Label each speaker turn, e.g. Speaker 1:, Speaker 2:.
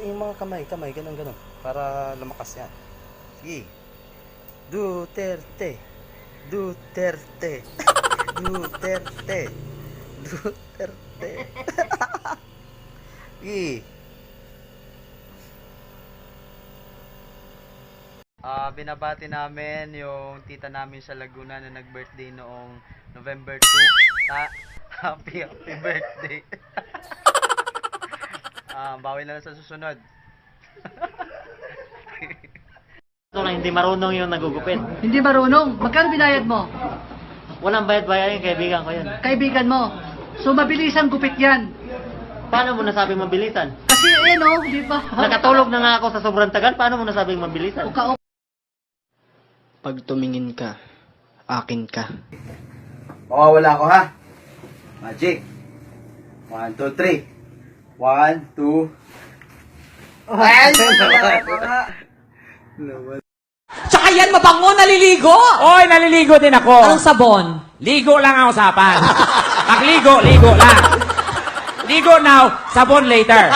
Speaker 1: yung mga kamay, ganun. Para lumakas yan. Sige. Duterte. Duterte. Duterte. Duterte. Sige. Binabati namin yung tita namin sa Laguna na nag-birthday noong November 2. Happy birthday. Bawi na lang sa susunod.
Speaker 2: Ito lang, hindi marunong yung nagugupit.
Speaker 3: Hindi marunong. Magkano binayad mo?
Speaker 2: Walang bayad-bayad yung kaibigan ko yun.
Speaker 3: Kaibigan mo. So mabilisan gupit yan.
Speaker 2: Paano mo nasabing mabilisan?
Speaker 3: Kasi di ba?
Speaker 2: Nakatulog na nga ako sa sobrang tagal, paano mo nasabing mabilisan?
Speaker 3: Uka-uka.
Speaker 4: Pag tumingin ka, akin ka.
Speaker 1: Mawawala ko ha. Magic. 1, 2, 3. 1, 2.
Speaker 5: Tsaka yan mabango, naliligo!
Speaker 6: Oy, naliligo din ako.
Speaker 5: Anong sabon?
Speaker 6: Ligo lang ang usapan. Pagligo, ligo lang. Ligo now, sabon later.